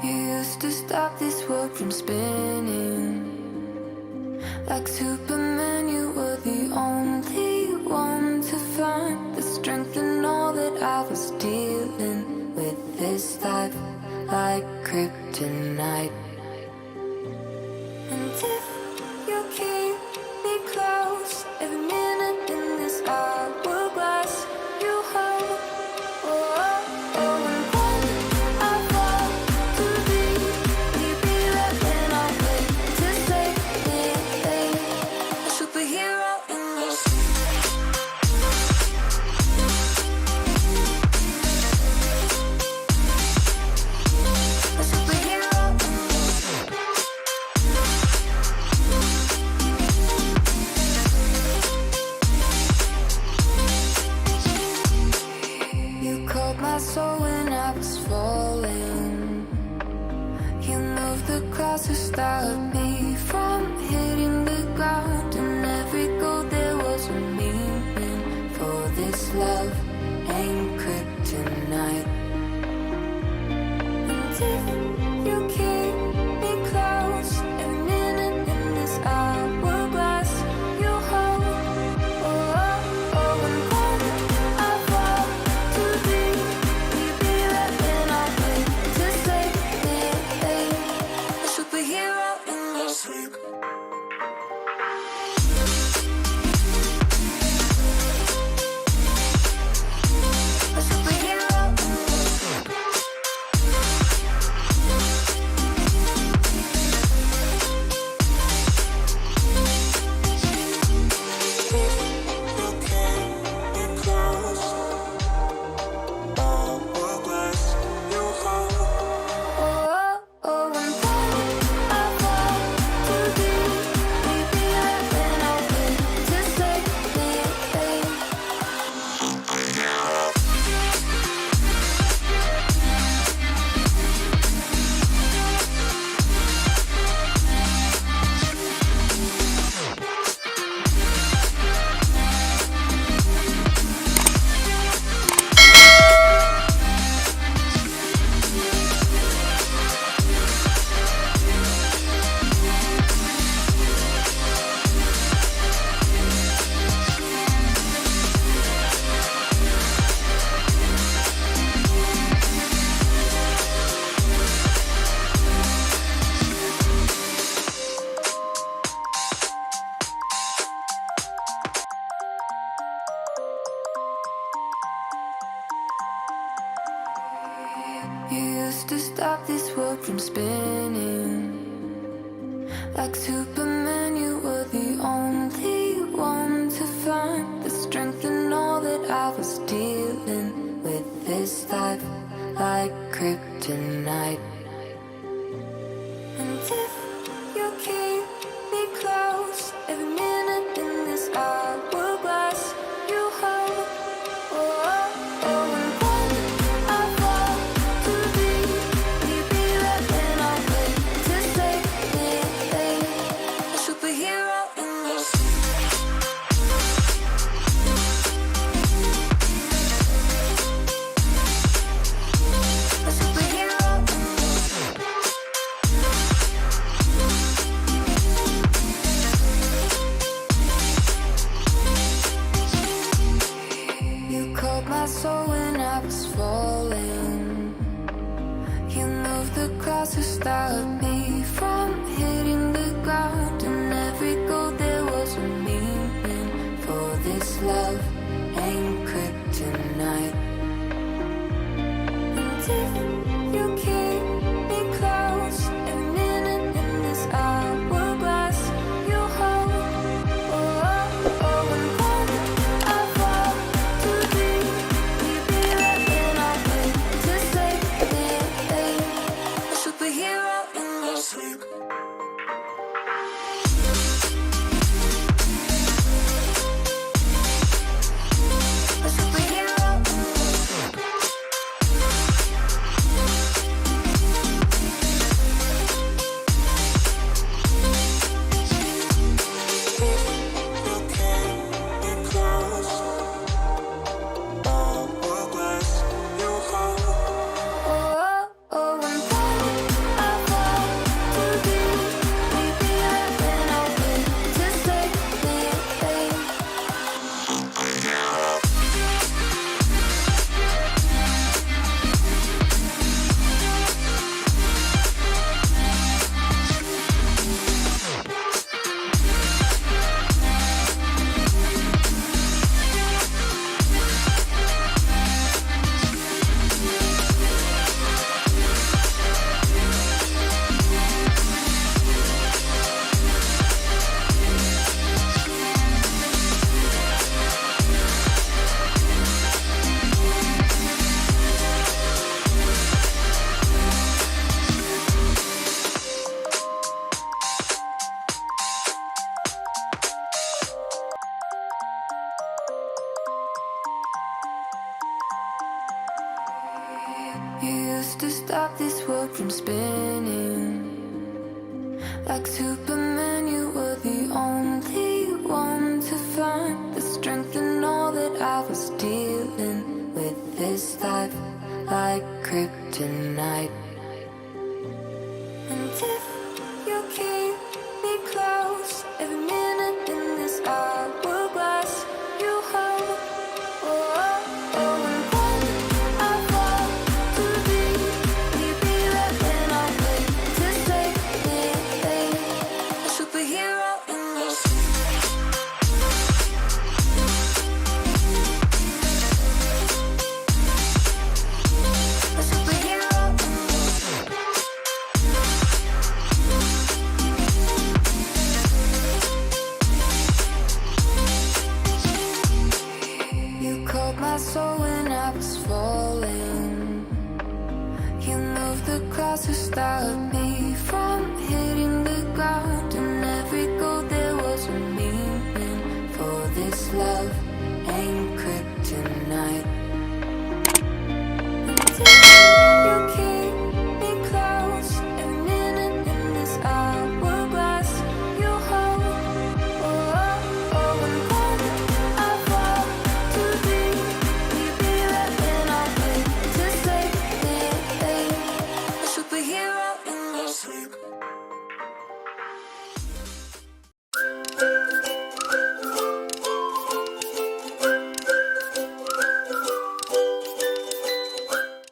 You used to stop this world from spinning. Like Superman, you were the only one to find the strength in all that I was dealing with. This life like kryptonite. And if you keep me close, every minute in this hourglass you hold. Oh, oh, oh, and when I fall too deep, will you be there when I wait to save me? A superhero in your sleep. A superhero in your sleep. You called my soul when I was falling. You moved the clouds to stop me from hitting the ground. And every goal there was a meaning. For this love ain't kryptonite. And if you keep me close, every minute in this hourglass you hold. Oh, oh, oh, and when I fall too deep, will you be there when I wait to save me? A superhero in your sleep. A superhero in your sleep. Oh, oh, and when I fall too deep, will you be there when I wait to save me? You used to stop this world from spinning. Like Superman, you were the only one to find the strength in all that I was dealing with. This life like kryptonite. And if you keep me close, every minute in this hourglass you hold. Oh, oh, oh, and when I fall too deep, will you be there when I wait to save me? A superhero in your sleep. A superhero in your sleep. You called my soul when I was falling. You moved the clouds to stop me from hitting the ground. And every goal there was a meaning. For this love ain't kryptonite. And if you keep me close, every minute in this hourglass you hold. Oh, oh, oh, and when I fall too deep, will you be there when I wait to save me? A superhero in your sleep. A superhero in your sleep. You used to stop this world from spinning. Like Superman, you were the only one to find the strength in all that I was dealing with. This life like kryptonite. And if you keep me close, every minute in this hourglass, you hold. Oh, oh, oh, and when I fall too deep, will you be there when I wait to save me? A superhero in your a superhero in you called my soul when I was falling. You moved the clouds to stop me.